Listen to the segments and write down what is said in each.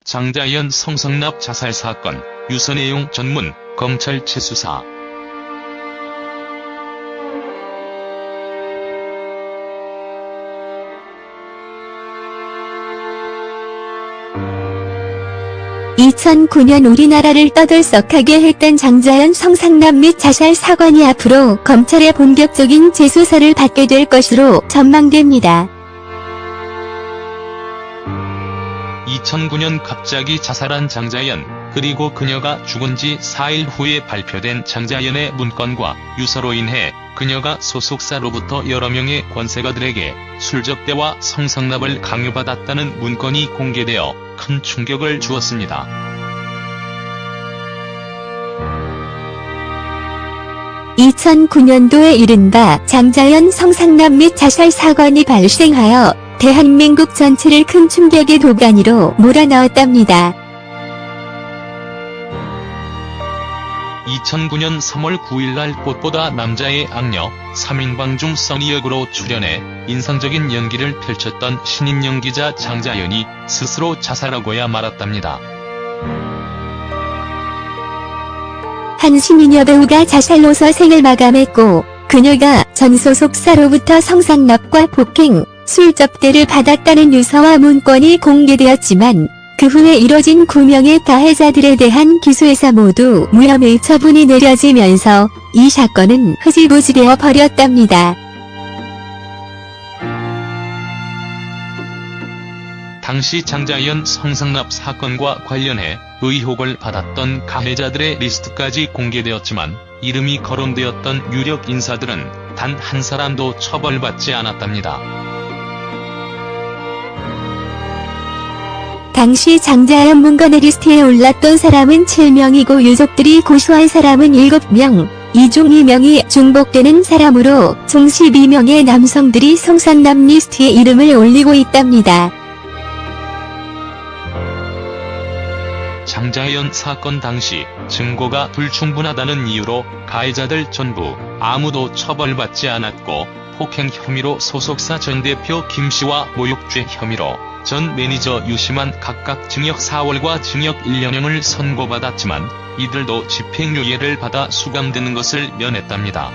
장자연 성상납 자살 사건, 유서 내용 전문, 검찰 재수사. (2009년) 우리나라를 떠들썩하게 했던 장자연 성상납 및 자살 사건이 앞으로 검찰의 본격적인 재수사를 받게 될 것으로 전망됩니다. 2009년 갑자기 자살한 장자연, 그리고 그녀가 죽은 지 4일 후에 발표된 장자연의 문건과 유서로 인해 그녀가 소속사로부터 여러 명의 권세가들에게 술접대와 성상납을 강요받았다는 문건이 공개되어 큰 충격을 주었습니다. (2009년도에) 이른바 장자연 성상납 및 자살 사건이 발생하여 대한민국 전체를 큰 충격의 도가니로 몰아넣었답니다. 2009년 3월 9일날 꽃보다 남자의 악녀, 3인방 중 써니 역으로 출연해 인상적인 연기를 펼쳤던 신인 연기자 장자연이 스스로 자살하고야 말았답니다. 한 신인 여배우가 자살로서 생을 마감했고, 그녀가 전 소속사로부터 성상납과 폭행, 술접대를 받았다는 유서와 문건이 공개되었지만 그 후에 이뤄진 9명의 가해자들에 대한 기소에서 모두 무혐의 처분이 내려지면서 이 사건은 흐지부지되어 버렸답니다. 당시 장자연 성상납 사건과 관련해 의혹을 받았던 가해자들의 리스트까지 공개되었지만 이름이 거론되었던 유력 인사들은 단 한 사람도 처벌받지 않았답니다. 당시 장자연 문건의 리스트에 올랐던 사람은 7명이고 유족들이 고소한 사람은 7명, 이 중 2명이 중복되는 사람으로 총 12명의 남성들이 성상납 리스트에 이름을 올리고 있답니다. 장자연 사건 당시 증거가 불충분하다는 이유로 가해자들 전부 아무도 처벌받지 않았고, 폭행 혐의로 소속사 전 대표 김씨와 모욕죄 혐의로 전 매니저 유씨만 각각 징역 4월과 징역 1년형을 선고받았지만 이들도 집행유예를 받아 수감되는 것을 면했답니다.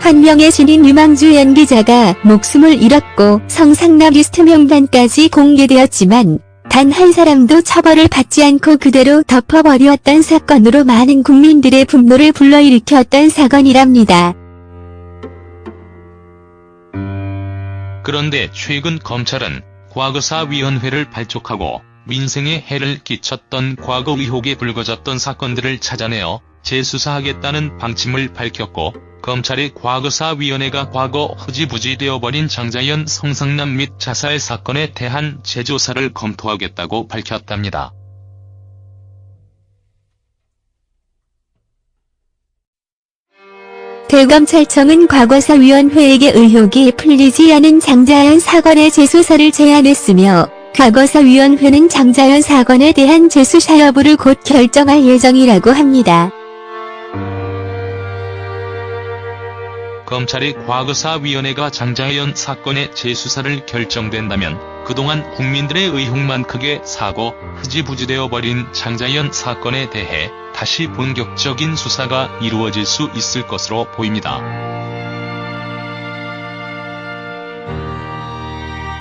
한 명의 신인 유망주 연기자가 목숨을 잃었고 성상납 리스트 명단까지 공개되었지만 단 한 사람도 처벌을 받지 않고 그대로 덮어버렸던 사건으로 많은 국민들의 분노를 불러일으켰던 사건이랍니다. 그런데 최근 검찰은 과거사위원회를 발족하고 민생에 해를 끼쳤던 과거 의혹에 불거졌던 사건들을 찾아내어 재수사하겠다는 방침을 밝혔고, 검찰의 과거사위원회가 과거 흐지부지 되어버린 장자연 성상납 및 자살 사건에 대한 재조사를 검토하겠다고 밝혔답니다. 대검찰청은 과거사위원회에게 의혹이 풀리지 않은 장자연 사건의 재수사를 제안했으며, 과거사위원회는 장자연 사건에 대한 재수사 여부를 곧 결정할 예정이라고 합니다. 검찰의 과거사위원회가 장자연 사건의 재수사를 결정된다면 그동안 국민들의 의혹만 크게 사고 흐지부지되어 버린 장자연 사건에 대해 다시 본격적인 수사가 이루어질 수 있을 것으로 보입니다.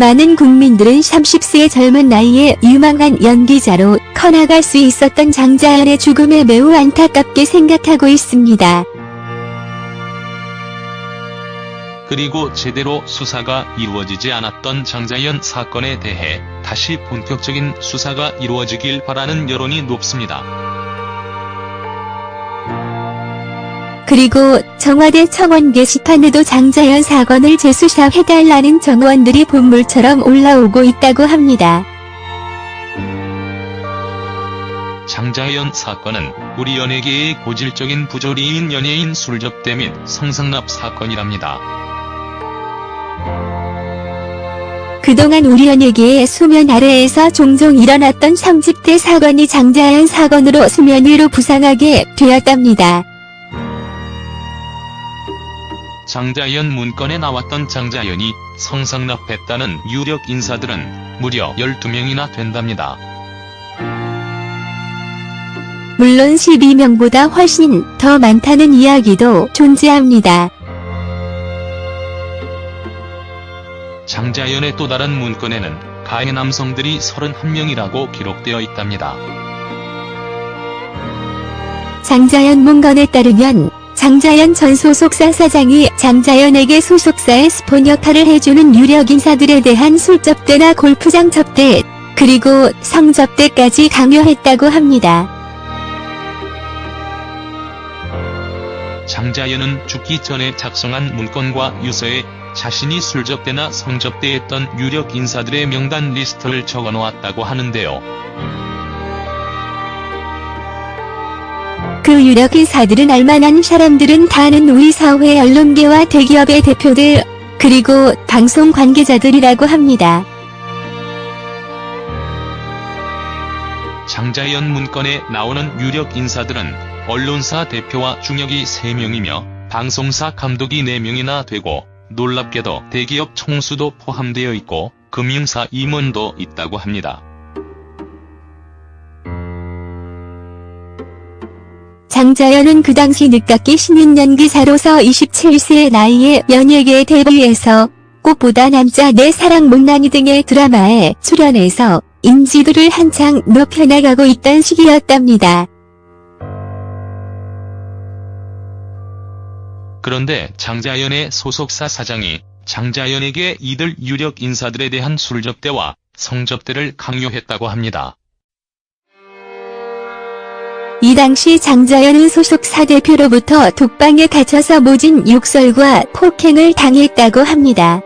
많은 국민들은 30세의 젊은 나이에 유망한 연기자로 커나갈 수 있었던 장자연의 죽음에 매우 안타깝게 생각하고 있습니다. 그리고 제대로 수사가 이루어지지 않았던 장자연 사건에 대해 다시 본격적인 수사가 이루어지길 바라는 여론이 높습니다. 그리고 청와대 청원 게시판에도 장자연 사건을 재수사해달라는 정원들이 본물처럼 올라오고 있다고 합니다. 장자연 사건은 우리 연예계의 고질적인 부조리인 연예인 술접대 및 성상납 사건이랍니다. 그동안 우리 연예계의 수면 아래에서 종종 일어났던 성집대 사건이 장자연 사건으로 수면 위로 부상하게 되었답니다. 장자연 문건에 나왔던 장자연이 성상납했다는 유력 인사들은 무려 12명이나 된답니다. 물론 12명보다 훨씬 더 많다는 이야기도 존재합니다. 장자연의 또 다른 문건에는 가해 남성들이 31명이라고 기록되어 있답니다. 장자연 문건에 따르면 장자연 전 소속사 사장이 장자연에게 소속사의 스폰 역할을 해주는 유력 인사들에 대한 술 접대나 골프장 접대, 그리고 성 접대까지 강요했다고 합니다. 장자연은 죽기 전에 작성한 문건과 유서에 자신이 술 접대나 성 접대했던 유력 인사들의 명단 리스트를 적어놓았다고 하는데요. 그 유력 인사들은 알만한 사람들은 다 아는 우리 사회 언론계와 대기업의 대표들, 그리고 방송 관계자들이라고 합니다. 장자연 문건에 나오는 유력 인사들은 언론사 대표와 중역이 3명이며 방송사 감독이 4명이나 되고, 놀랍게도 대기업 총수도 포함되어 있고 금융사 임원도 있다고 합니다. 장자연은 그 당시 늦깎이 신인 연기자로서 27세의 나이에 연예계 데뷔해서 꽃보다 남자 내 사랑 못난이 등의 드라마에 출연해서 인지도를 한창 높여나가고 있던 시기였답니다. 그런데 장자연의 소속사 사장이 장자연에게 이들 유력 인사들에 대한 술접대와 성접대를 강요했다고 합니다. 이 당시 장자연은 소속사 대표로부터 독방에 갇혀서 모진 욕설과 폭행을 당했다고 합니다.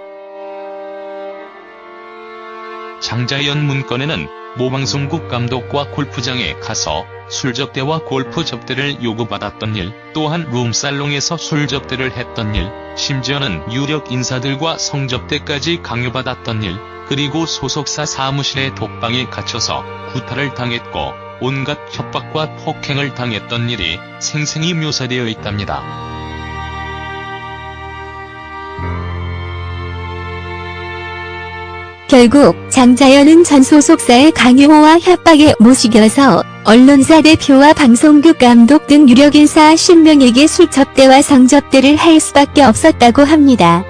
장자연 문건에는 모방송국 감독과 골프장에 가서 술 접대와 골프 접대를 요구받았던 일, 또한 룸살롱에서 술 접대를 했던 일, 심지어는 유력 인사들과 성접대까지 강요받았던 일, 그리고 소속사 사무실의 독방에 갇혀서 구타를 당했고 온갖 협박과 폭행을 당했던 일이 생생히 묘사되어 있답니다. 결국 장자연은 전 소속사의 강요와 협박에 못 이겨서 언론사 대표와 방송국 감독 등 유력 인사 10명에게 술 접대와 성접대를 할 수밖에 없었다고 합니다.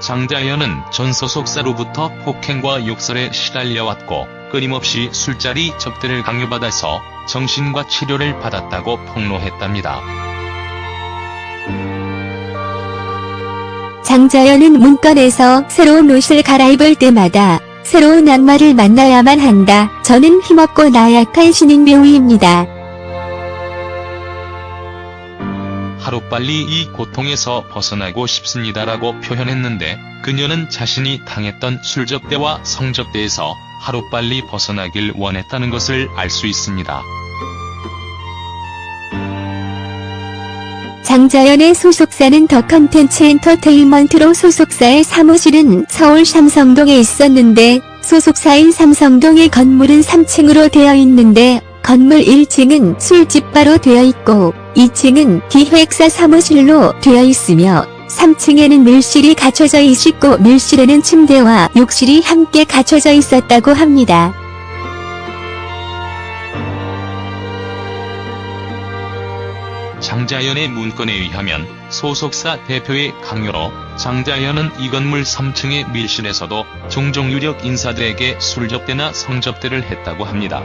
장자연은 전 소속사로부터 폭행과 욕설에 시달려왔고 끊임없이 술자리 접대를 강요받아서 정신과 치료를 받았다고 폭로했답니다. 장자연은 문건에서 새로운 옷을 갈아입을 때마다 새로운 악마를 만나야만 한다. 저는 힘없고 나약한 신인 배우입니다. 하루빨리 이 고통에서 벗어나고 싶습니다라고 표현했는데 그녀는 자신이 당했던 술접대와 성접대에서 하루빨리 벗어나길 원했다는 것을 알 수 있습니다. 장자연의 소속사는 더 컨텐츠 엔터테인먼트로 소속사의 사무실은 서울 삼성동에 있었는데 소속사인 삼성동의 건물은 3층으로 되어 있는데 건물 1층은 술집바로 되어 있고 2층은 기획사 사무실로 되어 있으며 3층에는 밀실이 갖춰져 있고 밀실에는 침대와 욕실이 함께 갖춰져 있었다고 합니다. 장자연의 문건에 의하면 소속사 대표의 강요로 장자연은 이 건물 3층의 밀실에서도 종종 유력 인사들에게 술접대나 성접대를 했다고 합니다.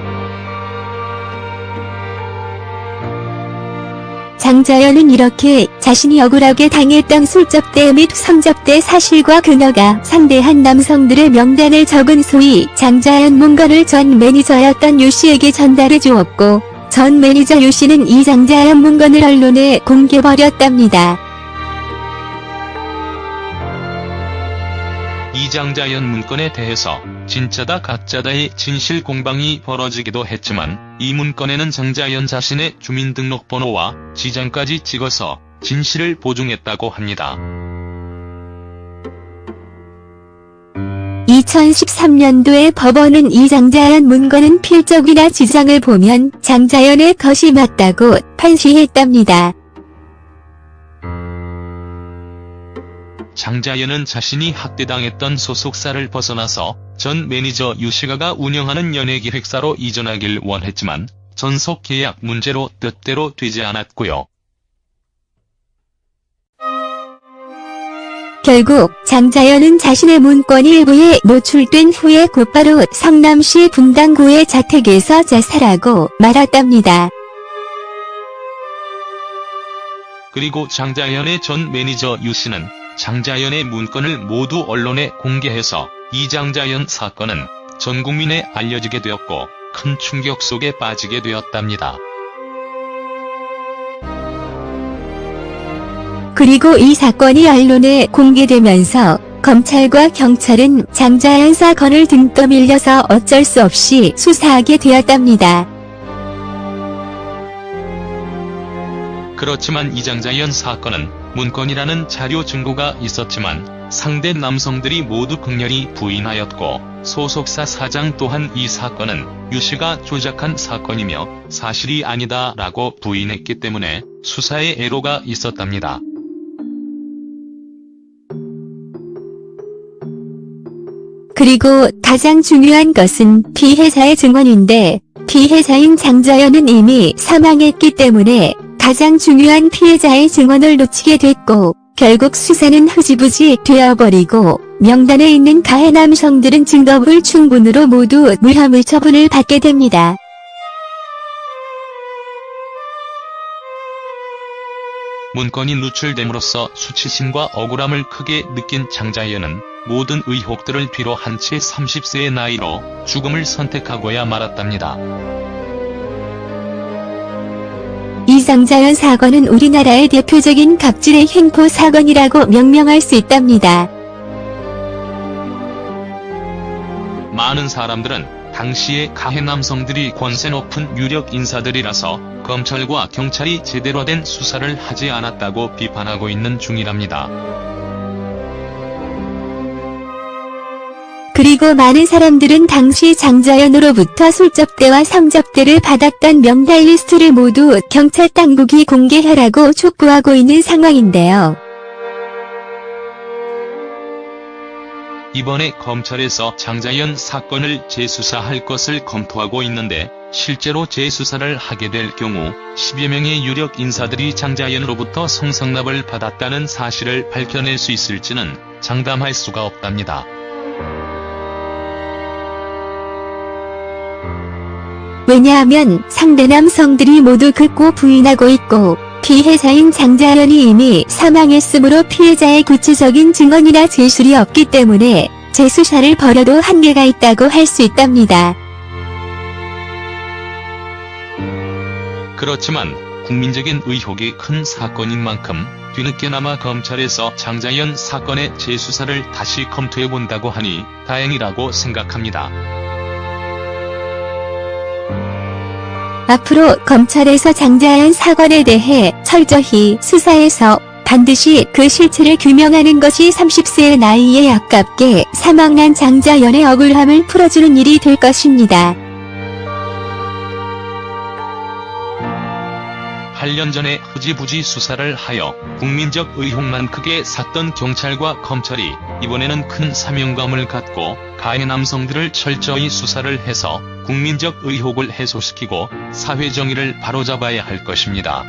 장자연은 이렇게 자신이 억울하게 당했던 술접대 및 성접대 사실과 그녀가 상대한 남성들의 명단을 적은 소위 장자연 문건을 전 매니저였던 유씨에게 전달해 주었고 전 매니저 유씨는 이 장자연 문건을 언론에 공개버렸답니다. 이 장자연 문건에 대해서 진짜다 가짜다의 진실 공방이 벌어지기도 했지만 이 문건에는 장자연 자신의 주민등록번호와 지장까지 찍어서 진실을 보증했다고 합니다. 이 2013년도에 법원은 이 장자연 문건은 필적이나 지장을 보면 장자연의 것이 맞다고 판시했답니다. 장자연은 자신이 학대당했던 소속사를 벗어나서 전 매니저 유시가가 운영하는 연예기획사로 이전하길 원했지만 전속 계약 문제로 뜻대로 되지 않았고요. 결국 장자연은 자신의 문건이 일부에 노출된 후에 곧바로 성남시 분당구의 자택에서 자살하고 말았답니다. 그리고 장자연의 전 매니저 유씨는 장자연의 문건을 모두 언론에 공개해서 이 장자연 사건은 전 국민에 알려지게 되었고 큰 충격 속에 빠지게 되었답니다. 그리고 이 사건이 언론에 공개되면서 검찰과 경찰은 장자연 사건을 등 떠밀려서 어쩔 수 없이 수사하게 되었답니다. 그렇지만 이 장자연 사건은 문건이라는 자료 증거가 있었지만 상대 남성들이 모두 극렬히 부인하였고 소속사 사장 또한 이 사건은 유씨가 조작한 사건이며 사실이 아니다라고 부인했기 때문에 수사에 애로가 있었답니다. 그리고 가장 중요한 것은 피해자의 증언인데 피해자인 장자연은 이미 사망했기 때문에 가장 중요한 피해자의 증언을 놓치게 됐고 결국 수사는 흐지부지 되어버리고 명단에 있는 가해 남성들은 증거불충분으로 모두 무혐의 처분을 받게 됩니다. 문건이 누출됨으로써 수치심과 억울함을 크게 느낀 장자연은 모든 의혹들을 뒤로 한 채 30세의 나이로 죽음을 선택하고야 말았답니다. 이 장자연 사건은 우리나라의 대표적인 갑질의 횡포 사건이라고 명명할 수 있답니다. 많은 사람들은 당시의 가해 남성들이 권세 높은 유력 인사들이라서 검찰과 경찰이 제대로 된 수사를 하지 않았다고 비판하고 있는 중이랍니다. 그리고 많은 사람들은 당시 장자연으로부터 술접대와 성접대를 받았던 명단 리스트를 모두 경찰 당국이 공개하라고 촉구하고 있는 상황인데요. 이번에 검찰에서 장자연 사건을 재수사할 것을 검토하고 있는데 실제로 재수사를 하게 될 경우 10여 명의 유력 인사들이 장자연으로부터 성상납을 받았다는 사실을 밝혀낼 수 있을지는 장담할 수가 없답니다. 왜냐하면 상대 남성들이 모두 긋고 부인하고 있고 피해자인 장자연이 이미 사망했으므로 피해자의 구체적인 증언이나 제술이 없기 때문에 재수사를 벌여도 한계가 있다고 할 수 있답니다. 그렇지만 국민적인 의혹이 큰 사건인 만큼 뒤늦게나마 검찰에서 장자연 사건의 재수사를 다시 검토해본다고 하니 다행이라고 생각합니다. 앞으로 검찰에서 장자연 사건에 대해 철저히 수사해서 반드시 그 실체를 규명하는 것이 30세의 나이에 아깝게 사망한 장자연의 억울함을 풀어주는 일이 될 것입니다. 8년 전에 흐지부지 수사를 하여 국민적 의혹만 크게 샀던 경찰과 검찰이 이번에는 큰 사명감을 갖고 가해 남성들을 철저히 수사를 해서 국민적 의혹을 해소시키고 사회 정의를 바로잡아야 할 것입니다.